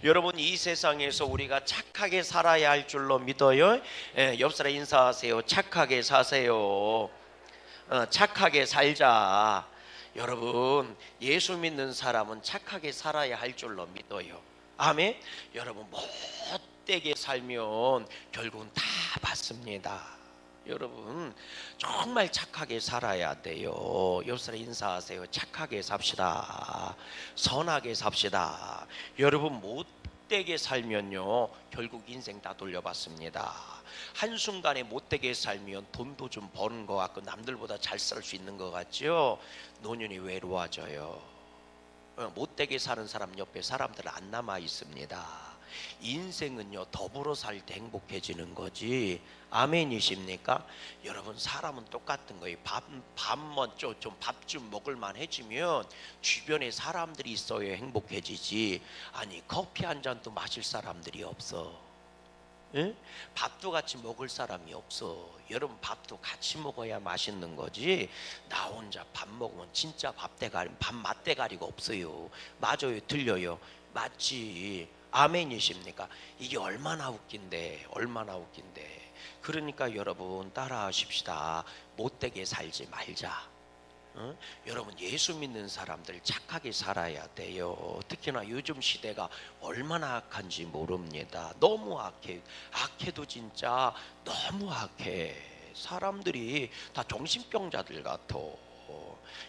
여러분, 이 세상에서 우리가 착하게 살아야 할 줄로 믿어요. 옆 사람 인사하세요. 착하게 사세요. 착하게 살자. 여러분, 예수 믿는 사람은 착하게 살아야 할 줄로 믿어요. 아멘. 여러분, 못되게 살면 결국은 다 받습니다. 여러분, 정말 착하게 살아야 돼요. 옆 사람 인사하세요. 착하게 삽시다. 선하게 삽시다. 여러분, 못되게 살면요 결국 인생 다 돌려받습니다. 한순간에 못되게 살면 돈도 좀 버는 것 같고 남들보다 잘 살 수 있는 것 같죠. 노년이 외로워져요. 못되게 사는 사람 옆에 사람들 안 남아 있습니다. 인생은요 더불어 살 때 행복해지는 거지. 아멘이십니까? 여러분, 사람은 똑같은 거예요. 밥 좀 먹을만 해지면 주변에 사람들이 있어야 행복해지지. 아니, 커피 한 잔도 마실 사람들이 없어. 예? 밥도 같이 먹을 사람이 없어. 여러분, 밥도 같이 먹어야 맛있는 거지. 나 혼자 밥 먹으면 진짜 밥 맛대가리가 없어요. 맞아요, 틀려요? 맞지. 아멘이십니까? 이게 얼마나 웃긴데, 얼마나 웃긴데. 그러니까 여러분, 따라하십시다. 못되게 살지 말자. 여러분, 예수 믿는 사람들 착하게 살아야 돼요. 특히나 요즘 시대가 얼마나 악한지 모릅니다. 너무 악해. 악해도 진짜 너무 악해. 사람들이 다 정신병자들 같아.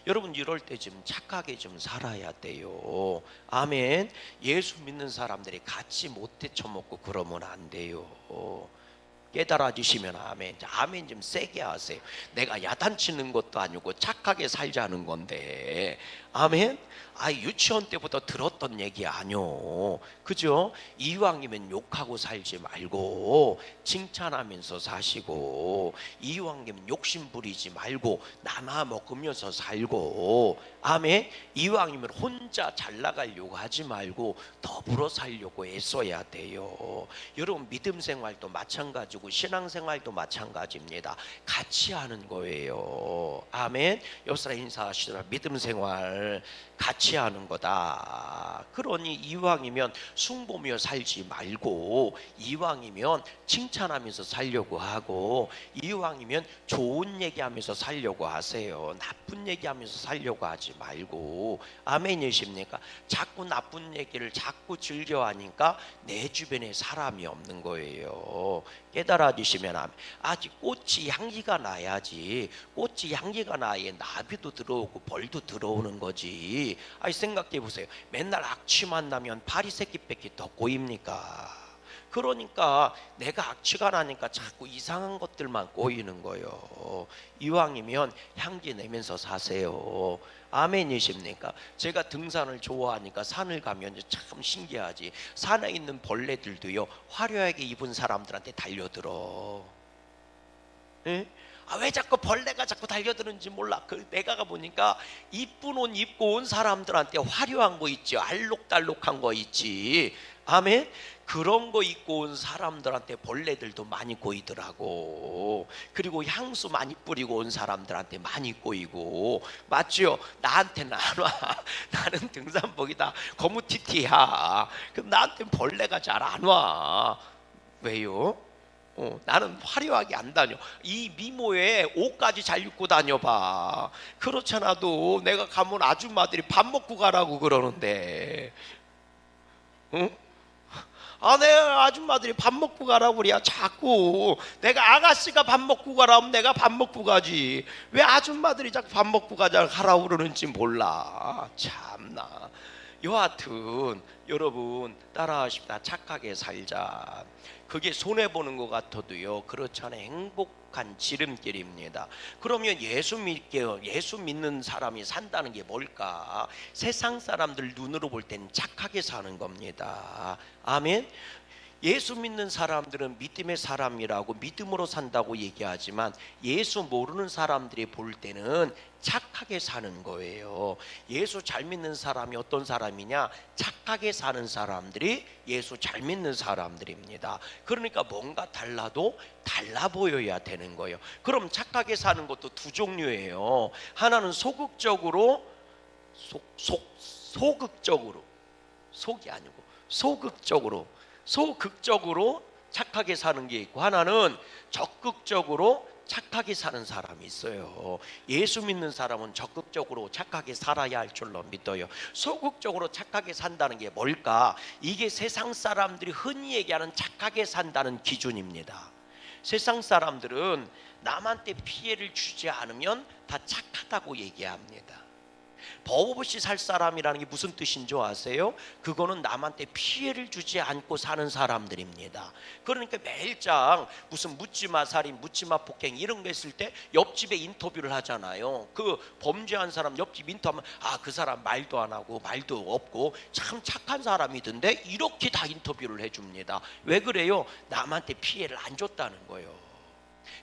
여러분, 이럴 때 좀 착하게 좀 살아야 돼요. 아멘. 예수 믿는 사람들이 같이 못 대처먹고 그러면 안 돼요. 깨달아 주시면 아멘. 아멘 좀 세게 하세요. 내가 야단치는 것도 아니고 착하게 살자는 건데. 아멘. 유치원 때부터 들었던 얘기 아니요. 그죠? 이왕이면 욕하고 살지 말고 칭찬하면서 사시고, 이왕이면 욕심 부리지 말고 나눠 먹으면서 살고, 아멘. 이왕이면 혼자 잘 나가려고 하지 말고 더불어 살려고 애써야 돼요. 여러분, 믿음 생활도 마찬가지고 신앙생활도 마찬가지입니다. 같이 하는 거예요. 아멘. 옆 사람 인사하시더라. 믿음 생활 같이 하는 거다. 그러니 이왕이면 숭보며 살지 말고, 이왕이면 칭찬하면서 살려고 하고, 이왕이면 좋은 얘기하면서 살려고 하세요. 나쁜 얘기하면서 살려고 하지 말고. 아멘이십니까? 자꾸 나쁜 얘기를 자꾸 즐겨하니까 내 주변에 사람이 없는 거예요. 깨달아 주시면 아멘. 아직 꽃이 향기가 나야지. 꽃이 향기가 나야 나비도 들어오고 벌도 들어오는 거지. 생각해 보세요. 맨날 악취만 나면 파리새끼밖에 더 꼬입니까? 그러니까 내가 악취가 나니까 자꾸 이상한 것들만 꼬이는 거예요. 이왕이면 향기 내면서 사세요. 아멘이십니까? 제가 등산을 좋아하니까 산을 가면 참 신기하지. 산에 있는 벌레들도요 화려하게 입은 사람들한테 달려들어. 예? 왜 자꾸 벌레가 자꾸 달려드는지 몰라. 내가 가보니까 이쁜 옷 입고 온 사람들한테 화려한 거 있지, 알록달록한 거 있지. 아멘. 그런 거 입고 온 사람들한테 벌레들도 많이 꼬이더라고. 그리고 향수 많이 뿌리고 온 사람들한테 많이 꼬이고. 맞죠? 나한테는 안 와. 나는 등산복이다 거무튀튀야. 그럼 나한테는 벌레가 잘 안 와. 왜요? 나는 화려하게 안 다녀. 이 미모에 옷까지 잘 입고 다녀봐. 그렇잖아도 내가 가면 아줌마들이 밥 먹고 가라고 그러는데, 응? 내 아줌마들이 밥 먹고 가라고 그래야 자꾸. 내가 아가씨가 밥 먹고 가라면 내가 밥 먹고 가지. 왜 아줌마들이 자꾸 밥 먹고 가라고 그러는지 몰라. 참나. 여하튼 여러분, 따라하십시다. 착하게 살자. 그게 손해보는 것 같아도요 그렇잖아요. 행복한 지름길입니다. 그러면 예수 믿는 사람이 산다는 게 뭘까? 세상 사람들 눈으로 볼 때는 착하게 사는 겁니다. 아멘. 예수 믿는 사람들은 믿음의 사람이라고 믿음으로 산다고 얘기하지만, 예수 모르는 사람들이 볼 때는 착하게 사는 거예요. 예수 잘 믿는 사람이 어떤 사람이냐? 착하게 사는 사람들이 예수 잘 믿는 사람들입니다. 그러니까 뭔가 달라도 달라 보여야 되는 거예요. 그럼 착하게 사는 것도 두 종류예요. 하나는 소극적으로, 소극적으로, 속이 아니고 소극적으로 착하게 사는 게 있고, 하나는 적극적으로 착하게 사는 사람이 있어요. 예수 믿는 사람은 적극적으로 착하게 살아야 할 줄로 믿어요. 소극적으로 착하게 산다는 게 뭘까? 이게 세상 사람들이 흔히 얘기하는 착하게 산다는 기준입니다. 세상 사람들은 남한테 피해를 주지 않으면 다 착하다고 얘기합니다. 법 없이 살 사람이라는 게 무슨 뜻인 줄 아세요? 그거는 남한테 피해를 주지 않고 사는 사람들입니다. 그러니까 매일장 무슨 묻지마 살인, 묻지마 폭행 이런 거 했을 때 옆집에 인터뷰를 하잖아요. 그 범죄한 사람 옆집 인터뷰하면 그 사람 말도 안 하고 말도 없고 참 착한 사람이던데, 이렇게 다 인터뷰를 해줍니다. 왜 그래요? 남한테 피해를 안 줬다는 거예요.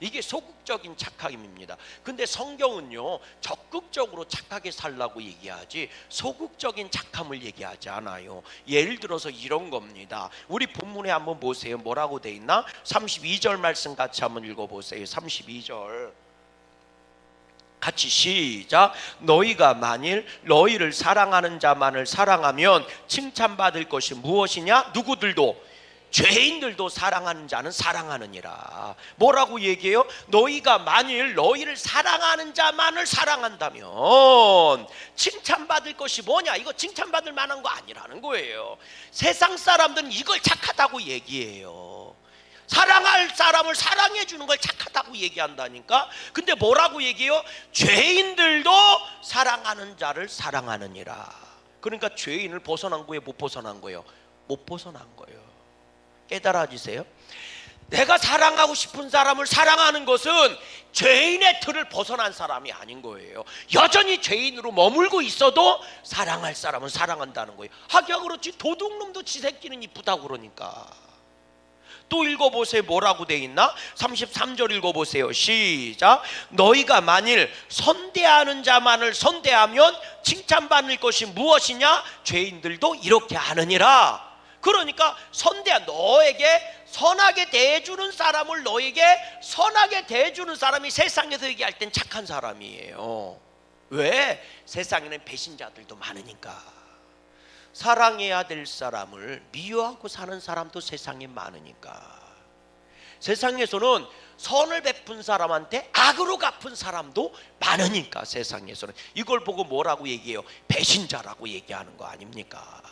이게 소극적인 착함입니다. 근데 성경은요, 적극적으로 착하게 살라고 얘기하지 소극적인 착함을 얘기하지 않아요. 예를 들어서 이런 겁니다. 우리 본문에 한번 보세요. 뭐라고 돼 있나? 32절 말씀 같이 한번 읽어보세요. 32절 같이 시작. 너희가 만일 너희를 사랑하는 자만을 사랑하면 칭찬받을 것이 무엇이냐? 누구들도, 죄인들도 사랑하는 자는 사랑하느니라. 뭐라고 얘기해요? 너희가 만일 너희를 사랑하는 자만을 사랑한다면 칭찬받을 것이 뭐냐? 이거 칭찬받을 만한 거 아니라는 거예요. 세상 사람들은 이걸 착하다고 얘기해요. 사랑할 사람을 사랑해 주는 걸 착하다고 얘기한다니까. 근데 뭐라고 얘기해요? 죄인들도 사랑하는 자를 사랑하느니라. 그러니까 죄인을 벗어난 거예요? 못 벗어난 거예요? 못 벗어난 거예요. 깨달아지세요? 내가 사랑하고 싶은 사람을 사랑하는 것은 죄인의 틀을 벗어난 사람이 아닌 거예요. 여전히 죄인으로 머물고 있어도 사랑할 사람은 사랑한다는 거예요. 하기야 그렇지 도둑놈도 지 새끼는 이쁘다고 그러니까. 또 읽어보세요. 뭐라고 돼 있나? 33절 읽어보세요. 시작. 너희가 만일 선대하는 자만을 선대하면 칭찬받을 것이 무엇이냐? 죄인들도 이렇게 하느니라. 그러니까 너에게 선하게 대해주는 사람을, 너에게 선하게 대해주는 사람이 세상에서 얘기할 땐 착한 사람이에요. 왜? 세상에는 배신자들도 많으니까. 사랑해야 될 사람을 미워하고 사는 사람도 세상에 많으니까. 세상에서는 선을 베푼 사람한테 악으로 갚은 사람도 많으니까. 세상에서는 이걸 보고 뭐라고 얘기해요? 배신자라고 얘기하는 거 아닙니까?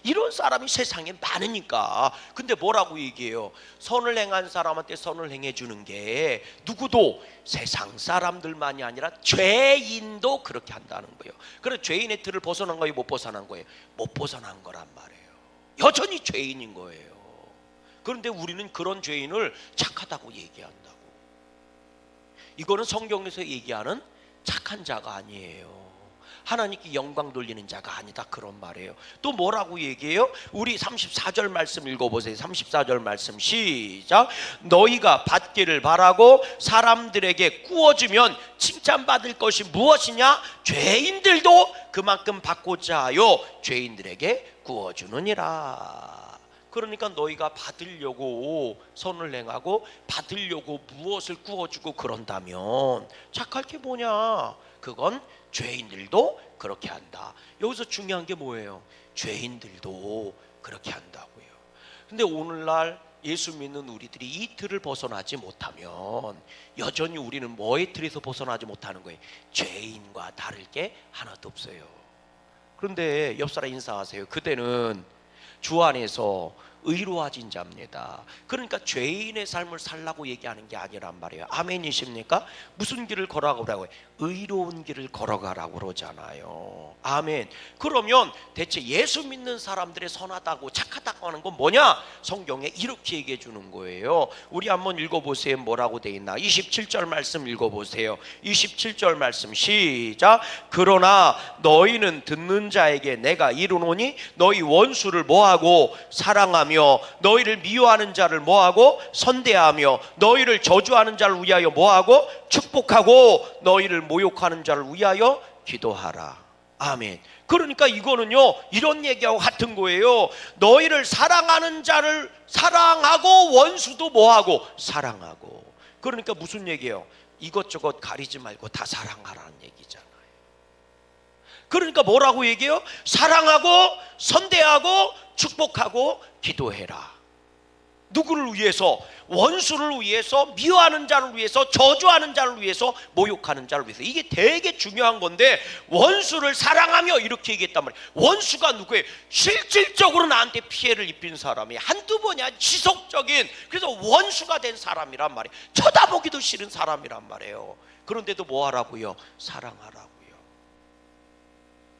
이런 사람이 세상에 많으니까. 근데 뭐라고 얘기해요? 선을 행한 사람한테 선을 행해주는 게 누구도, 세상 사람들만이 아니라 죄인도 그렇게 한다는 거예요. 그래서 죄인의 틀을 벗어난 거예요? 못 벗어난 거예요? 못 벗어난 거란 말이에요. 여전히 죄인인 거예요. 그런데 우리는 그런 죄인을 착하다고 얘기한다고. 이거는 성경에서 얘기하는 착한 자가 아니에요. 하나님께 영광 돌리는 자가 아니다, 그런 말이에요. 또 뭐라고 얘기해요? 우리 34절 말씀 읽어보세요. 34절 말씀 시작. 너희가 받기를 바라고 사람들에게 구워주면 칭찬받을 것이 무엇이냐? 죄인들도 그만큼 받고자 하여 죄인들에게 구워주느니라. 그러니까 너희가 받으려고 선을 행하고 받으려고 무엇을 구워주고 그런다면 착할 게 뭐냐? 그건 죄인들도 그렇게 한다. 여기서 중요한 게 뭐예요? 죄인들도 그렇게 한다고요. 근데 오늘날 예수 믿는 우리들이 이 틀을 벗어나지 못하면 여전히 우리는 뭐의 틀에서 벗어나지 못하는 거예요? 죄인과 다를 게 하나도 없어요. 그런데 옆사람 인사하세요. 그대는 주 안에서 의로워진 자입니다. 그러니까 죄인의 삶을 살라고 얘기하는 게 아니란 말이에요. 아멘이십니까? 무슨 길을 걸어가라고 해요? 의로운 길을 걸어가라고 그러잖아요. 아멘. 그러면 대체 예수 믿는 사람들의 선하다고 착하다고 하는 건 뭐냐? 성경에 이렇게 얘기해 주는 거예요. 우리 한번 읽어보세요. 뭐라고 돼 있나? 27절 말씀 읽어보세요. 27절 말씀 시작. 그러나 너희는 듣는 자에게 내가 이르노니 너희 원수를 뭐하고 사랑하며 너희를 미워하는 자를 뭐하고 선대하며 너희를 저주하는 자를 위하여 뭐하고 축복하고 너희를 모욕하는 자를 위하여 기도하라. 아멘. 그러니까 이거는요, 이런 얘기하고 같은 거예요. 너희를 사랑하는 자를 사랑하고 원수도 뭐하고 사랑하고. 그러니까 무슨 얘기예요? 이것저것 가리지 말고 다 사랑하라는 얘기잖아요. 그러니까 뭐라고 얘기해요? 사랑하고 선대하고 축복하고 기도해라. 누구를 위해서? 원수를 위해서, 미워하는 자를 위해서, 저주하는 자를 위해서, 모욕하는 자를 위해서. 이게 되게 중요한 건데, 원수를 사랑하며 이렇게 얘기했단 말이에요. 원수가 누구예요? 실질적으로 나한테 피해를 입힌 사람이 한두 번이야. 지속적인, 그래서 원수가 된 사람이란 말이에요. 쳐다보기도 싫은 사람이란 말이에요. 그런데도 뭐 하라고요? 사랑하라고요.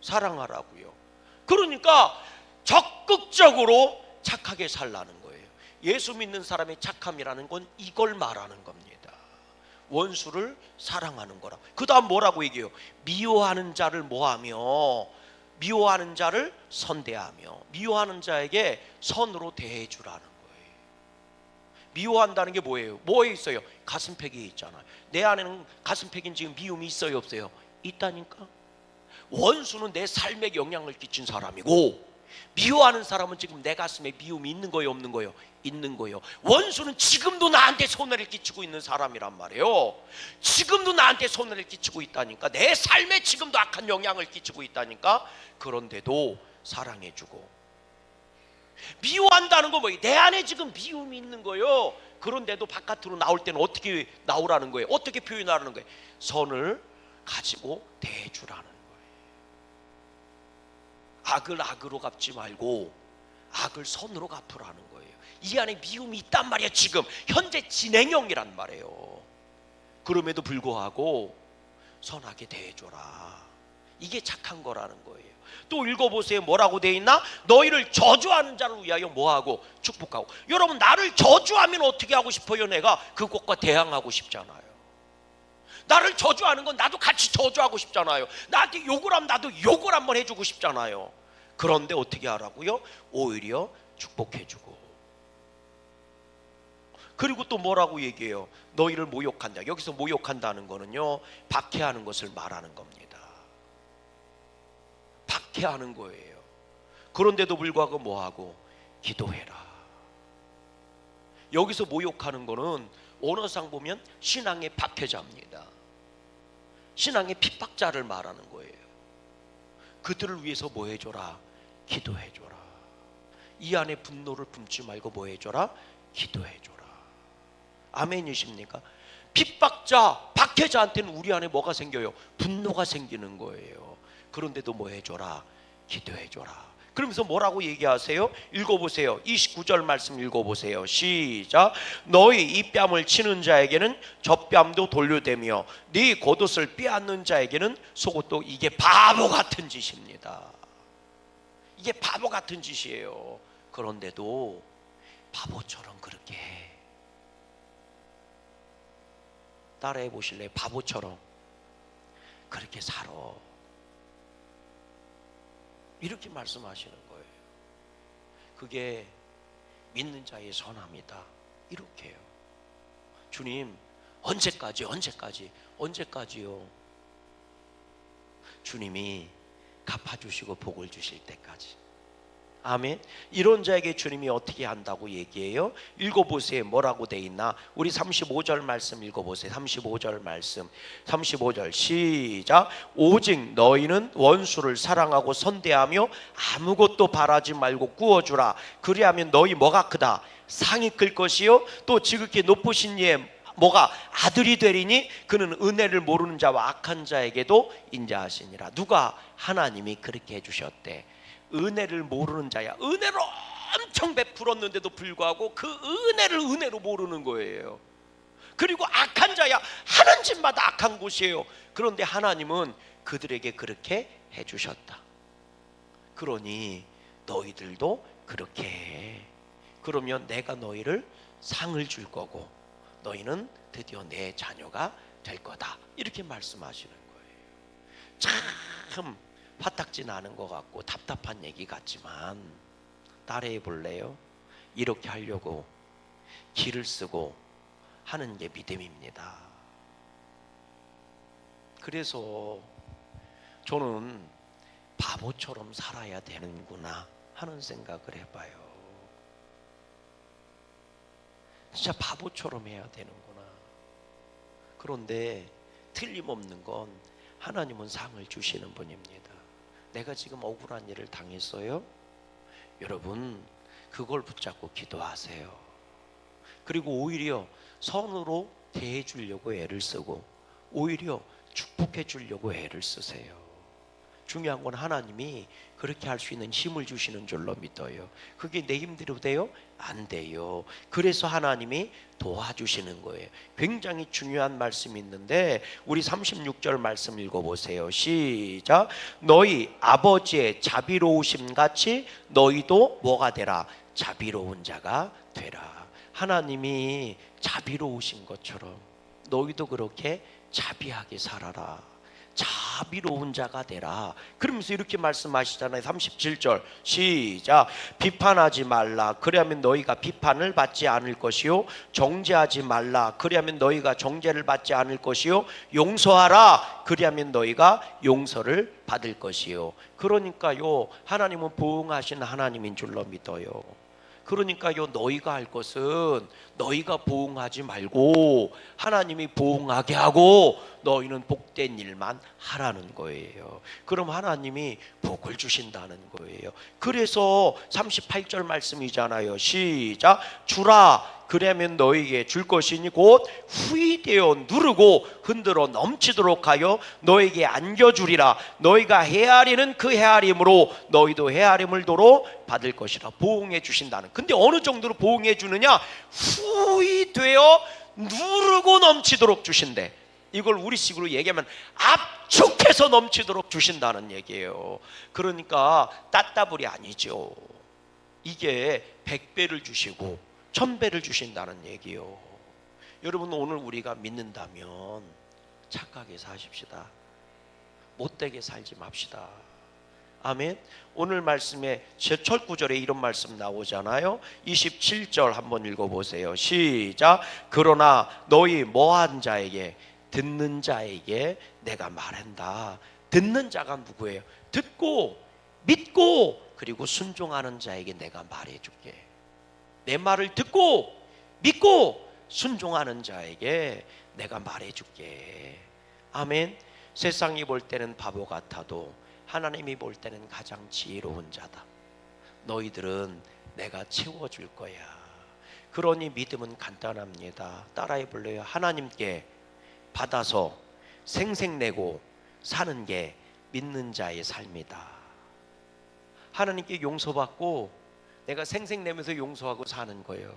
사랑하라고요. 그러니까 적극적으로 착하게 살라는 거예요. 예수 믿는 사람의 착함이라는 건 이걸 말하는 겁니다. 원수를 사랑하는 거라. 그 다음 뭐라고 얘기해요? 미워하는 자를 뭐하며? 미워하는 자를 선대하며. 미워하는 자에게 선으로 대해주라는 거예요. 미워한다는 게 뭐예요? 뭐에 있어요? 가슴팩에 있잖아요. 내 안에는 가슴팩인 지금 미움이 있어요, 없어요? 있다니까. 원수는 내 삶에 영향을 끼친 사람이고, 미워하는 사람은 지금 내 가슴에 미움이 있는 거예요, 없는 거예요? 있는 거예요. 원수는 지금도 나한테 손해를 끼치고 있는 사람이란 말이에요. 지금도 나한테 손해를 끼치고 있다니까. 내 삶에 지금도 악한 영향을 끼치고 있다니까. 그런데도 사랑해주고. 미워한다는 건 뭐예요? 내 안에 지금 미움이 있는 거예요. 그런데도 바깥으로 나올 때는 어떻게 나오라는 거예요? 어떻게 표현하라는 거예요? 선을 가지고 대해주라는 거예요. 악을 악으로 갚지 말고 악을 선으로 갚으라는 거예요. 이 안에 미움이 있단 말이야. 지금 현재 진행형이란 말이에요. 그럼에도 불구하고 선하게 대해줘라. 이게 착한 거라는 거예요. 또 읽어보세요. 뭐라고 돼 있나? 너희를 저주하는 자를 위하여 뭐하고? 축복하고. 여러분, 나를 저주하면 어떻게 하고 싶어요? 내가 그것과 대항하고 싶잖아요. 나를 저주하는 건 나도 같이 저주하고 싶잖아요. 나한테 욕을 하면 나도 욕을 한번 해주고 싶잖아요. 그런데 어떻게 하라고요? 오히려 축복해주고. 그리고 또 뭐라고 얘기해요? 너희를 모욕한다. 여기서 모욕한다는 거는요, 박해하는 것을 말하는 겁니다. 박해하는 거예요. 그런데도 불구하고 뭐하고? 기도해라. 여기서 모욕하는 거는 언어상 보면 신앙의 박해자입니다. 신앙의 핍박자를 말하는 거예요. 그들을 위해서 뭐 해줘라? 기도해줘라. 이 안에 분노를 품지 말고 뭐 해줘라? 기도해줘라. 아멘이십니까? 핍박자, 박해자한테는 우리 안에 뭐가 생겨요? 분노가 생기는 거예요. 그런데도 뭐 해줘라? 기도해줘라. 그러면서 뭐라고 얘기하세요? 읽어보세요. 29절 말씀 읽어보세요. 시작. 너희 이 뺨을 치는 자에게는 저 뺨도 돌려대며 네 겉옷을 빼앗는 자에게는 속옷도. 이게 바보 같은 짓입니다. 이게 바보 같은 짓이에요. 그런데도 바보처럼 그렇게 해. 따라해 보실래요? 바보처럼 그렇게 살아. 이렇게 말씀하시는 거예요. 그게 믿는 자의 선함이다. 이렇게요. 주님, 언제까지요? 주님이 갚아주시고 복을 주실 때까지. 아멘. 이런 자에게 주님이 어떻게 한다고 얘기해요? 읽어보세요. 뭐라고 돼 있나? 우리 35절 말씀 읽어보세요. 35절 말씀. 35절 시작. 오직 너희는 원수를 사랑하고 선대하며 아무것도 바라지 말고 구워주라. 그리하면 너희 뭐가 크다? 상이 클 것이요 또 지극히 높으신 이의 뭐가 아들이 되리니 그는 은혜를 모르는 자와 악한 자에게도 인자하시니라. 누가? 하나님이 그렇게 해주셨대. 은혜를 모르는 자야. 은혜를 엄청 베풀었는데도 불구하고 그 은혜를 은혜로 모르는 거예요. 그리고 악한 자야. 하는 짓마다 악한 곳이에요. 그런데 하나님은 그들에게 그렇게 해주셨다. 그러니 너희들도 그렇게 해. 그러면 내가 너희를 상을 줄 거고 너희는 드디어 내 자녀가 될 거다. 이렇게 말씀하시는 거예요. 참 화딱지 나는 것 같고 답답한 얘기 같지만 따라해 볼래요? 이렇게 하려고 기를 쓰고 하는 게 믿음입니다. 그래서 저는 바보처럼 살아야 되는구나 하는 생각을 해봐요. 진짜 바보처럼 해야 되는구나. 그런데 틀림없는 건 하나님은 상을 주시는 분입니다. 내가 지금 억울한 일을 당했어요? 여러분, 그걸 붙잡고 기도하세요. 그리고 오히려 선으로 대해 주려고 애를 쓰고 오히려 축복해 주려고 애를 쓰세요. 중요한 건 하나님이 그렇게 할 수 있는 힘을 주시는 줄로 믿어요. 그게 내 힘대로 돼요? 안 돼요. 그래서 하나님이 도와주시는 거예요. 굉장히 중요한 말씀이 있는데 우리 36절 말씀 읽어보세요. 시작. 너희 아버지의 자비로우심 같이 너희도 뭐가 되라? 자비로운 자가 되라. 하나님이 자비로우신 것처럼 너희도 그렇게 자비하게 살아라. 자비로운 자가 되라. 그러면서 이렇게 말씀하시잖아요. 37절 시작. 비판하지 말라. 그리하면 너희가 비판을 받지 않을 것이요. 정죄하지 말라. 그리하면 너희가 정죄를 받지 않을 것이요. 용서하라. 그리하면 너희가 용서를 받을 것이요. 그러니까요, 하나님은 보응하신 하나님인 줄로 믿어요. 그러니까요, 너희가 할 것은 너희가 보응하지 말고 하나님이 보응하게 하고 너희는 복된 일만 하라는 거예요. 그럼 하나님이 복을 주신다는 거예요. 그래서 38절 말씀이잖아요. 시작. 주라. 그러면 너희에게 줄 것이니 곧 후이되어 누르고 흔들어 넘치도록 하여 너에게 안겨주리라. 너희가 헤아리는 그 헤아림으로 너희도 헤아림을 도로 받을 것이라. 보응해 주신다는. 근데 어느 정도로 보응해 주느냐? 후이되어 누르고 넘치도록 주신대. 이걸 우리식으로 얘기하면 압축해서 넘치도록 주신다는 얘기예요. 그러니까 따따블이 아니죠. 이게 100배를 주시고 1000배를 주신다는 얘기요. 여러분, 오늘 우리가 믿는다면 착하게 사십시다. 못되게 살지 맙시다. 아멘. 오늘 말씀에 첫 구절에 이런 말씀 나오잖아요. 27절 한번 읽어보세요. 시작. 그러나 너희 뭐한 자에게, 듣는 자에게 내가 말한다. 듣는 자가 누구예요? 듣고 믿고 그리고 순종하는 자에게 내가 말해줄게. 내 말을 듣고 믿고 순종하는 자에게 내가 말해줄게. 아멘. 세상이 볼 때는 바보 같아도 하나님이 볼 때는 가장 지혜로운 자다. 너희들은 내가 채워줄 거야. 그러니 믿음은 간단합니다. 따라해 볼래요? 하나님께 받아서 생색내고 사는 게 믿는 자의 삶이다. 하나님께 용서받고 내가 생색내면서 용서하고 사는 거예요.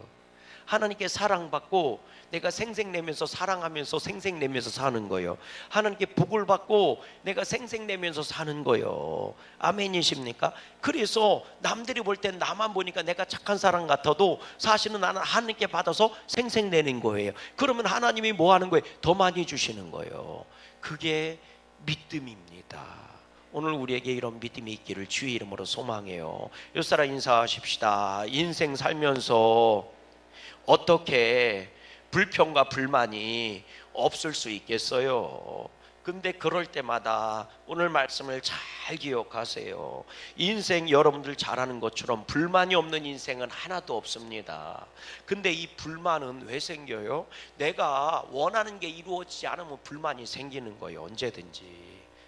하나님께 사랑받고 내가 생색내면서 사랑하면서 생색내면서 사는 거예요. 하나님께 복을 받고 내가 생색내면서 사는 거예요. 아멘이십니까? 그래서 남들이 볼 땐 나만 보니까 내가 착한 사람 같아도 사실은 나는 하나님께 받아서 생색내는 거예요. 그러면 하나님이 뭐 하는 거예요? 더 많이 주시는 거예요. 그게 믿음입니다. 오늘 우리에게 이런 믿음이 있기를 주의 이름으로 소망해요. 옆사람 인사하십시다. 인생 살면서 어떻게 불평과 불만이 없을 수 있겠어요? 근데 그럴 때마다 오늘 말씀을 잘 기억하세요. 인생 여러분들 잘 아는 것처럼 불만이 없는 인생은 하나도 없습니다. 근데 이 불만은 왜 생겨요? 내가 원하는 게 이루어지지 않으면 불만이 생기는 거예요. 언제든지.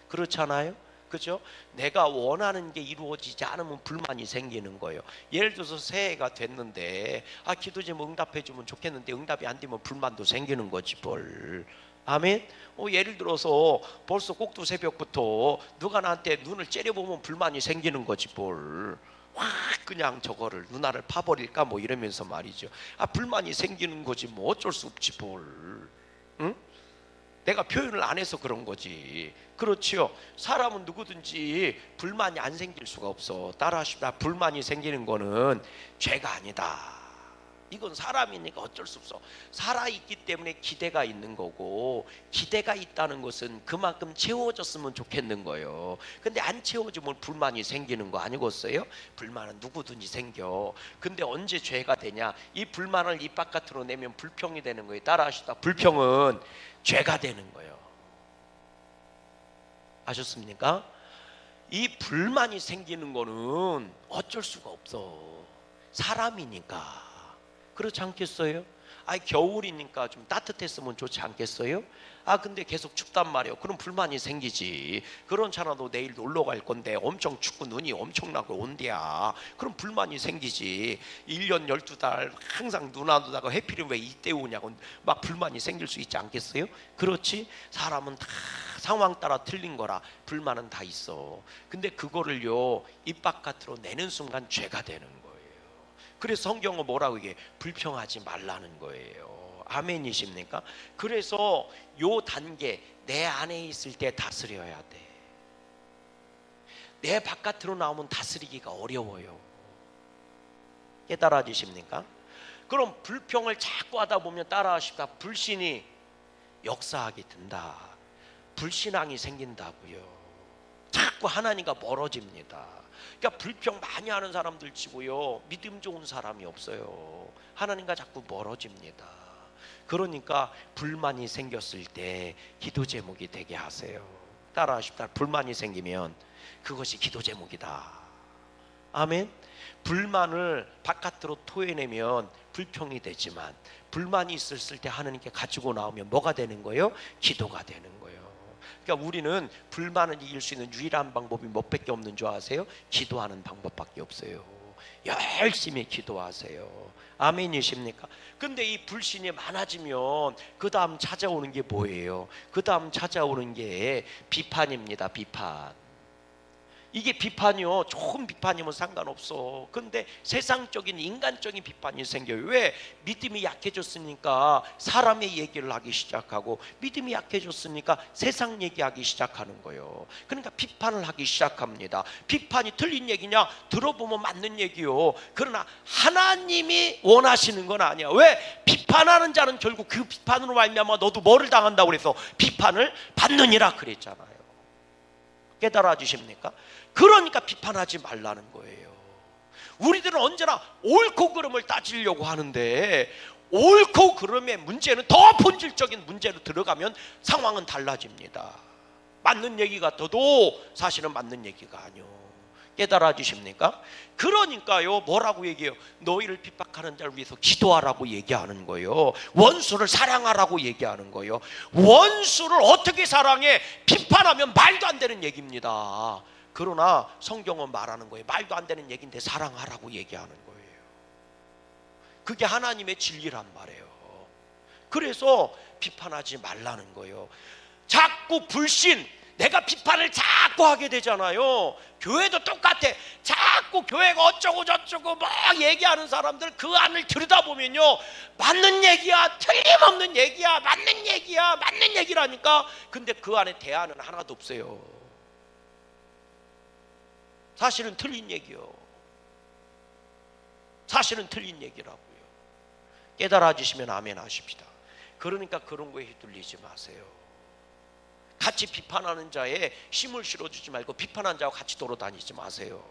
그렇잖아요? 그죠? 내가 원하는 게 이루어지지 않으면 불만이 생기는 거예요. 예를 들어서 새해가 됐는데 기도 좀 응답해 주면 좋겠는데 응답이 안 되면 불만도 생기는 거지 뭘. 아멘. 예를 들어서 벌써 꼭두 새벽부터 누가 나한테 눈을 째려보면 불만이 생기는 거지 뭘. 확 그냥 저거를 누나를 파버릴까 뭐 이러면서 말이죠. 불만이 생기는 거지 뭐 어쩔 수 없지 뭘. 응? 내가 표현을 안 해서 그런 거지. 그렇지요. 사람은 누구든지 불만이 안 생길 수가 없어. 따라하십시다. 불만이 생기는 거는 죄가 아니다. 이건 사람이니까 어쩔 수 없어. 살아있기 때문에 기대가 있는 거고, 기대가 있다는 것은 그만큼 채워졌으면 좋겠는 거예요. 근데 안 채워지면 불만이 생기는 거 아니겠어요? 불만은 누구든지 생겨. 근데 언제 죄가 되냐? 이 불만을 입 바깥으로 내면 불평이 되는 거예요. 따라하시다. 불평은 죄가 되는 거예요. 아셨습니까? 이 불만이 생기는 거는 어쩔 수가 없어. 사람이니까. 그렇지 않겠어요? 겨울이니까 좀 따뜻했으면 좋지 않겠어요? 근데 계속 춥단 말이에요. 그럼 불만이 생기지. 그렇잖아도 내일 놀러 갈 건데 엄청 춥고 눈이 엄청나고 온대야. 그럼 불만이 생기지. 1년 12달 항상 눈 안 오다가 해필이면 왜 이때 오냐고 막 불만이 생길 수 있지 않겠어요? 그렇지? 사람은 다 상황 따라 틀린 거라 불만은 다 있어. 근데 그거를요 입 바깥으로 내는 순간 죄가 되는 거예요. 그래서 성경은 뭐라고 얘기해? 불평하지 말라는 거예요. 아멘이십니까? 그래서 요 단계 내 안에 있을 때 다스려야 돼. 내 바깥으로 나오면 다스리기가 어려워요. 깨달아지십니까? 그럼 불평을 자꾸 하다 보면 따라하십니까? 불신이 역사하게 된다. 불신앙이 생긴다고요. 자꾸 하나님과 멀어집니다. 그러니까 불평 많이 하는 사람들 치고요 믿음 좋은 사람이 없어요. 하나님과 자꾸 멀어집니다. 그러니까 불만이 생겼을 때 기도 제목이 되게 하세요. 따라하십시다. 불만이 생기면 그것이 기도 제목이다. 아멘. 불만을 바깥으로 토해내면 불평이 되지만 불만이 있었을 때 하나님께 가지고 나오면 뭐가 되는 거예요? 기도가 되는 거예요. 그러니까 우리는 불만을 이길 수 있는 유일한 방법이 뭐밖에 없는 줄 아세요? 기도하는 방법밖에 없어요. 열심히 기도하세요. 아멘이십니까? 근데 이 불신이 많아지면 그 다음 찾아오는 게 뭐예요? 그 다음 찾아오는 게 비판입니다. 비판. 이게 비판이요 좋은 비판이면 상관없어. 근데 세상적인 인간적인 비판이 생겨요. 왜? 믿음이 약해졌으니까 사람의 얘기를 하기 시작하고 믿음이 약해졌으니까 세상 얘기하기 시작하는 거예요. 그러니까 비판을 하기 시작합니다. 비판이 틀린 얘기냐? 들어보면 맞는 얘기요. 그러나 하나님이 원하시는 건 아니야. 왜? 비판하는 자는 결국 그 비판으로 말미암아 너도 뭐를 당한다고 그래서 비판을 받느니라 그랬잖아요. 깨달아 주십니까? 그러니까 비판하지 말라는 거예요. 우리들은 언제나 옳고 그름을 따지려고 하는데 옳고 그름의 문제는 더 본질적인 문제로 들어가면 상황은 달라집니다. 맞는 얘기 같아도 사실은 맞는 얘기가 아니요. 깨달아 주십니까? 그러니까요 뭐라고 얘기해요? 너희를 핍박하는 자를 위해서 기도하라고 얘기하는 거예요. 원수를 사랑하라고 얘기하는 거예요. 원수를 어떻게 사랑해? 비판하면 말도 안 되는 얘기입니다. 그러나 성경은 말하는 거예요. 말도 안 되는 얘기인데 사랑하라고 얘기하는 거예요. 그게 하나님의 진리란 말이에요. 그래서 비판하지 말라는 거예요. 자꾸 불신, 내가 비판을 자꾸 하게 되잖아요. 교회도 똑같아. 자꾸 교회가 어쩌고 저쩌고 막 얘기하는 사람들 그 안을 들여다보면요 맞는 얘기야 틀림없는 얘기야 맞는 얘기야 맞는 얘기라니까. 근데 그 안에 대안은 하나도 없어요. 사실은 틀린 얘기요. 사실은 틀린 얘기라고요. 깨달아 주시면 아멘 하십시다. 그러니까 그런 거에 휘둘리지 마세요. 같이 비판하는 자에 힘을 실어주지 말고 비판하는 자와 같이 돌아다니지 마세요.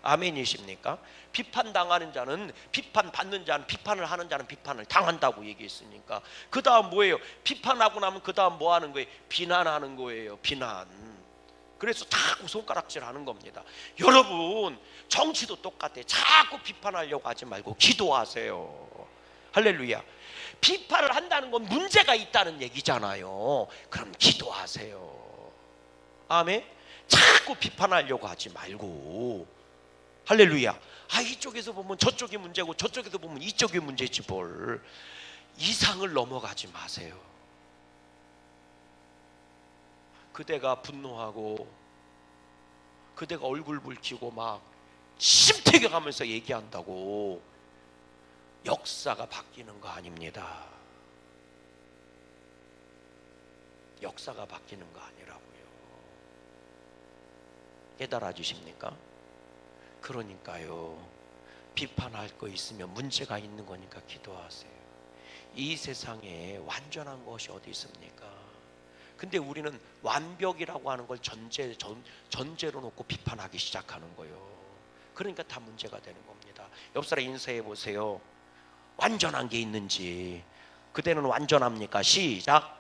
아멘이십니까? 비판당하는 자는 비판받는 자는 비판을 하는 자는 비판을 당한다고 얘기했으니까 그 다음 뭐예요? 비판하고 나면 그 다음 뭐 하는 거예요? 비난하는 거예요. 비난. 그래서 자꾸 손가락질하는 겁니다. 여러분 정치도 똑같아. 자꾸 비판하려고 하지 말고 기도하세요. 할렐루야. 비판을 한다는 건 문제가 있다는 얘기잖아요. 그럼 기도하세요. 아멘. 자꾸 비판하려고 하지 말고 할렐루야. 이쪽에서 보면 저쪽이 문제고 저쪽에서 보면 이쪽이 문제지 뭘. 이상을 넘어가지 마세요. 그대가 분노하고 그대가 얼굴 붉히고 막 심태겨가면서 얘기한다고 역사가 바뀌는 거 아닙니다. 역사가 바뀌는 거 아니라고요. 깨달아 주십니까? 그러니까요 비판할 거 있으면 문제가 있는 거니까 기도하세요. 이 세상에 완전한 것이 어디 있습니까? 근데 우리는 완벽이라고 하는 걸 전제로 놓고 비판하기 시작하는 거예요. 그러니까 다 문제가 되는 겁니다. 옆 사람 인사해 보세요. 완전한 게 있는지. 그대는 완전합니까? 시작.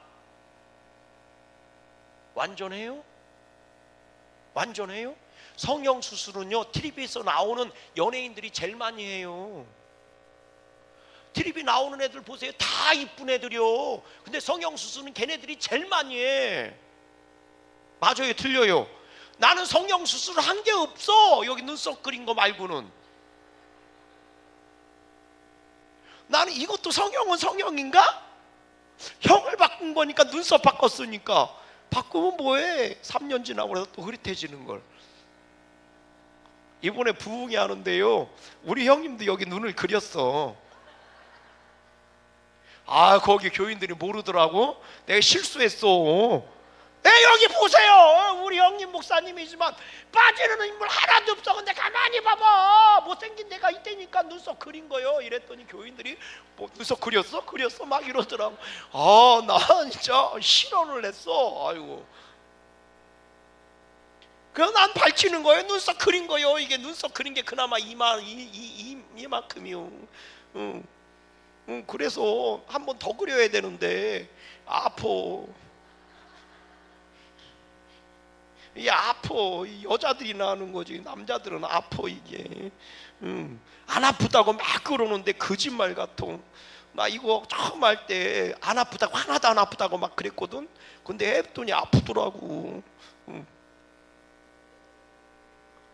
완전해요? 완전해요? 성형수술은요 TV에서 나오는 연예인들이 제일 많이 해요. TV에 나오는 애들 보세요. 다 이쁜 애들이요. 근데 성형수술은 걔네들이 제일 많이 해. 맞아요, 틀려요? 나는 성형수술 한 게 없어. 여기 눈썹 그린 거 말고는. 나는 이것도 성형은 성형인가? 형을 바꾼 거니까, 눈썹 바꿨으니까. 바꾸면 뭐해? 3년 지나고 나서 또 흐릿해지는 걸. 이번에 부흥이 하는데요, 우리 형님도 여기 눈을 그렸어. 아, 거기 교인들이 모르더라고. 내가 실수했어. 여기 보세요. 우리 형님 목사님이지만 빠지는 인물 하나도 없어. 근데 가만히 봐봐. 못생긴 내가 이때니까 눈썹 그린 거요. 이랬더니 교인들이 뭐 눈썹 그렸어? 그렸어? 막 이러더라고. 아, 나 진짜 실언을 했어. 아이고. 그래서 난 밝히는 거예요. 눈썹 그린 거요. 이게 눈썹 그린 게 그나마 이만큼이요. 그래서 한 번 더 그려야 되는데 아파. 이게 아파. 여자들이나 하는 거지. 남자들은 아파 이게. 안 아프다고 막 그러는데 거짓말 같아. 나 이거 처음 할 때 안 아프다고, 하나도 안 아프다고 막 그랬거든. 근데 했더니 아프더라고.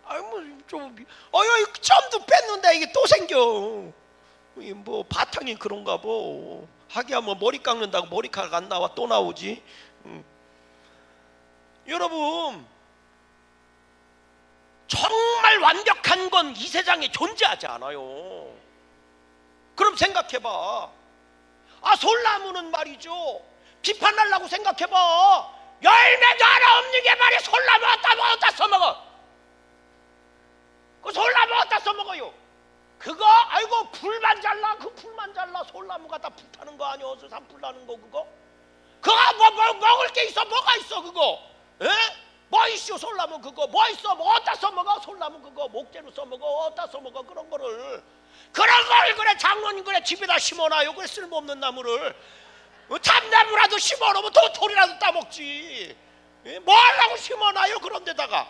아이 뭐좀 점도 뺐는데 이게 또 생겨. 뭐 바탕이 그런가 뭐. 하기야 뭐 머리 깎는다고 머리카락 안 나와 또 나오지. 여러분, 정말 완벽한 건 이 세상에 존재하지 않아요. 그럼 생각해봐. 아, 솔나무는 말이죠, 비판하려고 생각해봐. 열매도 하나 없는 게 말이야. 솔나무 어디다 써먹어? 그 솔나무 어디다 써먹어요? 그거 아이고 불만 잘라. 그 불만 잘라. 솔나무가 다 불타는 거 아니야? 어디서 산불 나는 거 그거? 그거 뭐 먹을 게 있어? 뭐가 있어 그거? 에? 뭐 있어 솔나무 그거? 뭐 있어? 뭐 어디다 써먹어? 솔나무 그거 목재로 써먹어? 어디다 써먹어? 그런 거를. 그런 걸 그래 장로님 그래 집에다 심어놔요. 그래 쓸모없는 나무를. 참나무라도 심어놓으면 도토리라도 따먹지. 뭐 하려고 심어놔요 그런 데다가?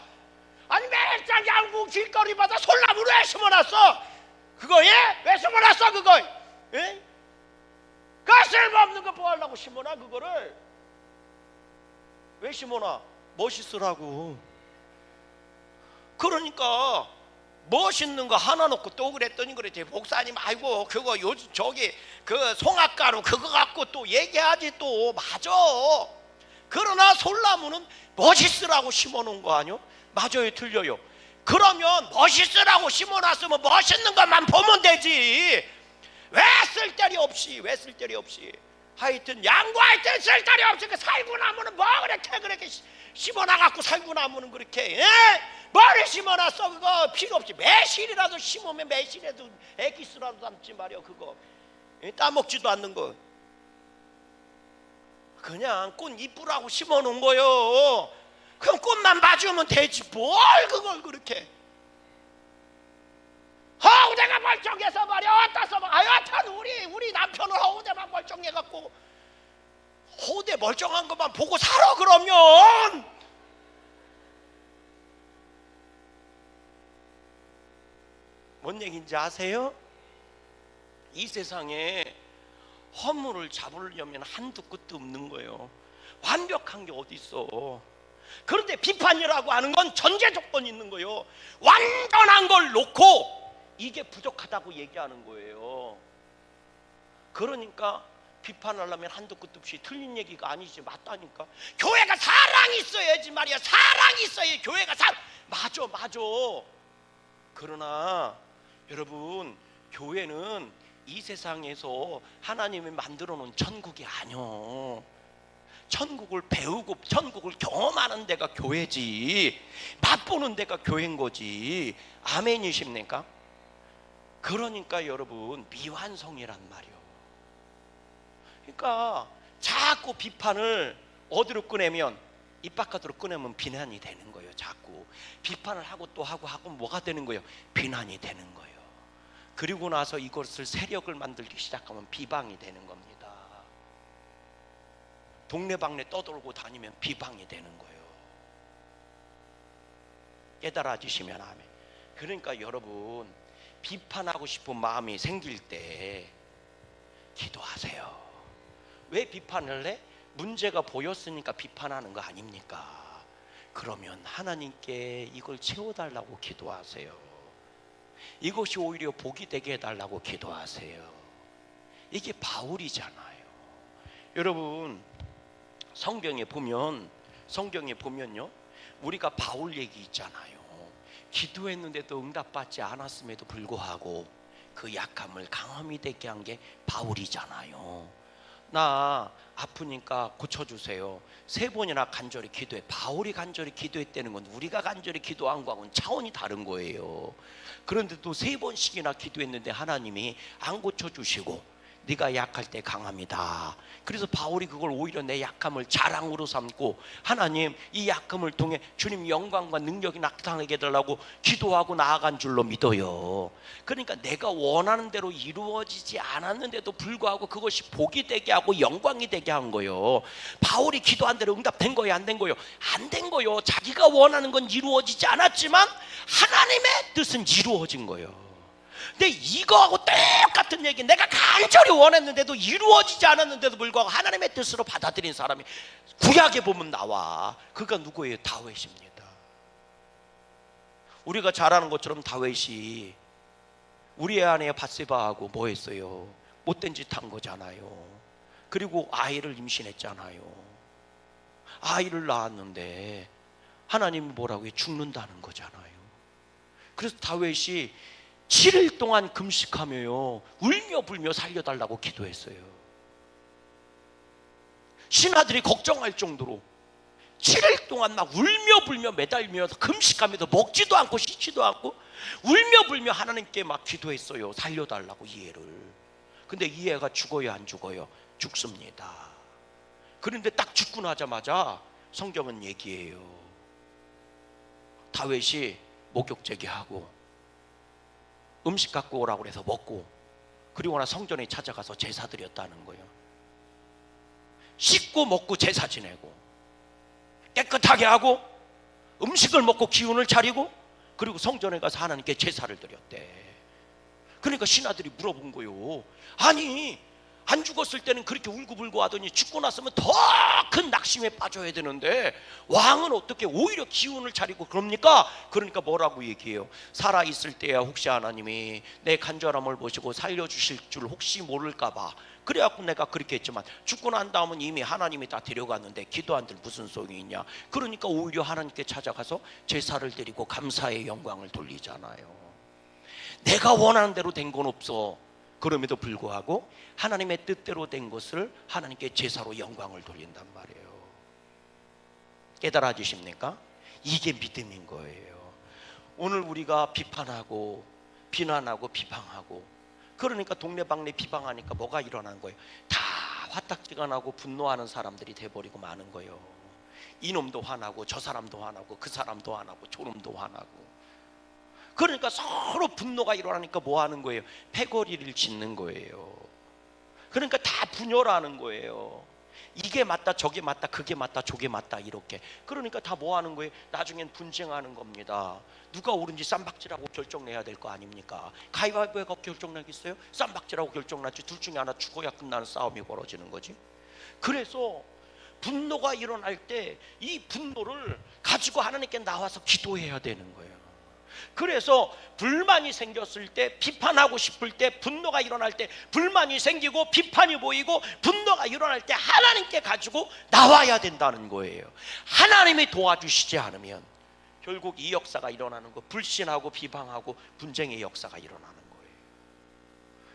아니 매장 양궁 길거리마다 솔나무를 왜 심어놨어? 그거 왜 심어놨어 그거? 그 쓸모없는 거 뭐 하려고 심어놔 그거를? 왜 심어놔? 멋있으라고. 그러니까 멋있는 거 하나 놓고 또 그랬더니 그랬지. 목사님 아이고 그거 요즘 저기 그 송악가루 그거 갖고 또 얘기하지 또. 맞아. 그러나 솔나무는 멋있으라고 심어놓은 거 아니요? 맞아요 틀려요? 그러면 멋있으라고 심어놨으면 멋있는 것만 보면 되지. 왜 쓸데리 없이 하여튼 양과하여튼 쓸데리 없이 그 살구나무는 뭐 그렇게 심어놔갖고 살구나무는 그렇게 머리 심어놨어. 그거 필요 없지. 매실이라도 심으면 매실에도 액기스라도 담지 말이야. 그거 따먹지도 않는 거. 그냥 꽃 이쁘라고 심어놓은 거요. 그럼 꽃만 봐주면 되지 뭘 그걸 그렇게. 허우대가 멀쩡해서 말이야. 어디다 써먹어? 여하튼 우리 남편은 허우대만 멀쩡해갖고 허우대 멀쩡한 것만 보고 살아. 그러면 뭔 얘기인지 아세요? 이 세상에 허물을 잡으려면 한두 끝도 없는 거예요. 완벽한 게 어디 있어. 그런데 비판이라고 하는 건 전제 조건이 있는 거예요. 완전한 걸 놓고 이게 부족하다고 얘기하는 거예요. 그러니까 비판하려면 한도 끝도 없이 틀린 얘기가 아니지. 맞다니까. 교회가 사랑이 있어야지 말이야. 사랑이 있어야 교회가 맞아. 그러나 여러분, 교회는 이 세상에서 하나님이 만들어 놓은 천국이 아니요. 천국을 배우고 천국을 경험하는 데가 교회지. 맛보는 데가 교회인 거지. 아멘이십니까? 그러니까 여러분, 미완성이란 말이요. 그러니까 자꾸 비판을 어디로 꺼내면, 입 바깥으로 꺼내면 비난이 되는 거예요. 자꾸 비판을 하고 또 하고 뭐가 되는 거예요? 비난이 되는 거예요. 그리고 나서 이것을 세력을 만들기 시작하면 비방이 되는 겁니다. 동네방네 떠돌고 다니면 비방이 되는 거예요. 깨달아지시면 아멘. 그러니까 여러분, 비판하고 싶은 마음이 생길 때 기도하세요. 왜 비판을 해? 문제가 보였으니까 비판하는 거 아닙니까? 그러면 하나님께 이걸 채워달라고 기도하세요. 이것이 오히려 복이 되게 해달라고 기도하세요. 이게 바울이잖아요. 여러분, 성경에 보면요, 우리가 바울 얘기 있잖아요. 기도했는데도 응답받지 않았음에도 불구하고 그 약함을 강함이 되게 한 게 바울이잖아요. 나 아프니까 고쳐주세요. 3번이나 간절히 기도해. 바울이 간절히 기도했다는 건 우리가 간절히 기도한 거하고는 차원이 다른 거예요. 그런데 또 3번씩이나 기도했는데 하나님이 안 고쳐주시고 네가 약할 때 강함이다. 그래서 바울이 그걸 오히려 내 약함을 자랑으로 삼고 하나님 이 약함을 통해 주님 영광과 능력이 나타나게 해달라고 기도하고 나아간 줄로 믿어요. 그러니까 내가 원하는 대로 이루어지지 않았는데도 불구하고 그것이 복이 되게 하고 영광이 되게 한 거예요. 바울이 기도한 대로 응답된 거예요? 안 된 거예요? 안 된 거예요. 자기가 원하는 건 이루어지지 않았지만 하나님의 뜻은 이루어진 거예요. 근데 이거하고 똑같은 얘기, 내가 간절히 원했는데도 이루어지지 않았는데도 불구하고 하나님의 뜻으로 받아들인 사람이 구약에 보면 나와. 그가 누구예요? 다윗입니다. 우리가 잘 아는 것처럼 다윗이 우리의 아내 밧세바하고 뭐 했어요? 못된 짓 한 거잖아요. 그리고 아이를 임신했잖아요. 아이를 낳았는데 하나님이 뭐라고 해? 죽는다는 거잖아요. 그래서 다윗이 7일 동안 금식하며요, 울며 불며 살려달라고 기도했어요. 신하들이 걱정할 정도로 7일 동안 막 울며 불며 매달리면서 금식하면서 먹지도 않고 씻지도 않고 울며 불며 하나님께 막 기도했어요. 살려달라고 이해를. 근데 이해가 죽어요, 안 죽어요? 죽습니다. 그런데 딱 죽고 나자마자 성경은 얘기해요. 다윗이 목욕제기하고 음식 갖고 오라고 그래서 먹고, 그리고 나 성전에 찾아가서 제사 드렸다는 거예요. 씻고 먹고 제사 지내고 깨끗하게 하고 음식을 먹고 기운을 차리고 그리고 성전에 가서 하나님께 제사를 드렸대. 그러니까 신하들이 물어본 거예요. 아니 안 죽었을 때는 그렇게 울고불고 하더니 죽고 났으면 더 큰 낙심에 빠져야 되는데 왕은 어떻게 오히려 기운을 차리고 그럽니까? 그러니까 뭐라고 얘기해요? 살아있을 때야 혹시 하나님이 내 간절함을 보시고 살려주실 줄 혹시 모를까 봐 그래갖고 내가 그렇게 했지만 죽고 난 다음은 이미 하나님이 다 데려갔는데 기도한들 무슨 소용이 있냐. 그러니까 오히려 하나님께 찾아가서 제사를 드리고 감사의 영광을 돌리잖아요. 내가 원하는 대로 된 건 없어. 그럼에도 불구하고 하나님의 뜻대로 된 것을 하나님께 제사로 영광을 돌린단 말이에요. 깨달아지십니까? 이게 믿음인 거예요. 오늘 우리가 비판하고 비난하고 비방하고 그러니까 동네방네 비방하니까 뭐가 일어난 거예요? 다 화딱지가 나고 분노하는 사람들이 돼버리고 마는 거예요. 이놈도 화나고 저 사람도 화나고 그 사람도 화나고 저놈도 화나고. 그러니까 서로 분노가 일어나니까 뭐 하는 거예요? 패거리를 짓는 거예요. 그러니까 다 분열하는 거예요. 이게 맞다 저게 맞다 그게 맞다 저게 맞다 이렇게. 그러니까 다 뭐 하는 거예요? 나중엔 분쟁하는 겁니다. 누가 옳은지 쌈박질하고 결정내야 될 거 아닙니까? 가위바위보가 결정나겠어요? 쌈박질하고 결정나지. 둘 중에 하나 죽어야 끝나는 싸움이 벌어지는 거지. 그래서 분노가 일어날 때 이 분노를 가지고 하나님께 나와서 기도해야 되는 거예요. 그래서 불만이 생겼을 때, 비판하고 싶을 때, 분노가 일어날 때 불만이 생기고 비판이 보이고 분노가 일어날 때 하나님께 가지고 나와야 된다는 거예요. 하나님이 도와주시지 않으면 결국 이 역사가 일어나는 거, 불신하고 비방하고 분쟁의 역사가 일어나는 거예요.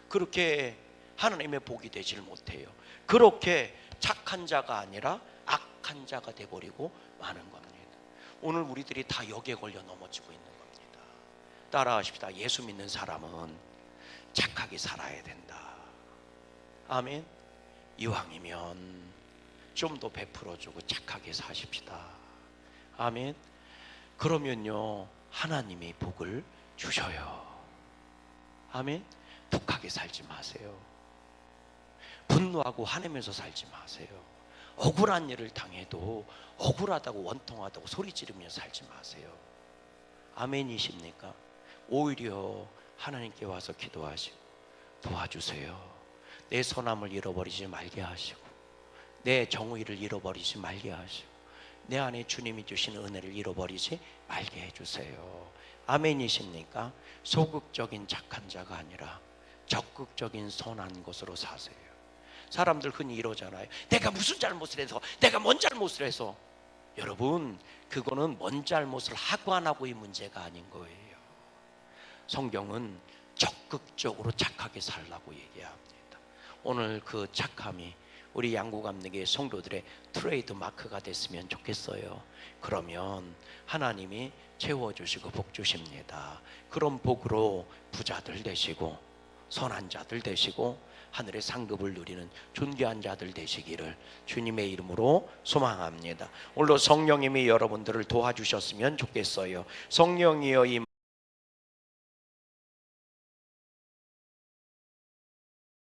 그렇게 하나님의 복이 되질 못해요. 그렇게 착한 자가 아니라 악한 자가 돼버리고 마는 겁니다. 오늘 우리들이 다 역에 걸려 넘어지고 있는 겁니다. 따라하십시다. 예수 믿는 사람은 착하게 살아야 된다. 아멘. 이왕이면 좀 더 베풀어주고 착하게 사십시다. 아멘. 그러면요 하나님이 복을 주셔요. 아멘. 독하게 살지 마세요. 분노하고 화내면서 살지 마세요. 억울한 일을 당해도 억울하다고 원통하다고 소리 지르며 살지 마세요. 아멘이십니까? 오히려 하나님께 와서 기도하시고 도와주세요. 내 선함을 잃어버리지 말게 하시고 내 정의를 잃어버리지 말게 하시고 내 안에 주님이 주신 은혜를 잃어버리지 말게 해주세요. 아멘이십니까? 소극적인 착한 자가 아니라 적극적인 선한 것으로 사세요. 사람들 흔히 이러잖아요. 내가 무슨 잘못을 해서, 내가 뭔 잘못을 해서. 여러분, 그거는 뭔 잘못을 하고 안 하고의 문제가 아닌 거예요. 성경은 적극적으로 착하게 살라고 얘기합니다. 오늘 그 착함이 우리 양구감리교회 성도들의 트레이드 마크가 됐으면 좋겠어요. 그러면 하나님이 채워주시고 복 주십니다. 그런 복으로 부자들 되시고 선한 자들 되시고 하늘의 상급을 누리는 존귀한 자들 되시기를 주님의 이름으로 소망합니다. 오늘도 성령님이 여러분들을 도와주셨으면 좋겠어요. 성령이여 이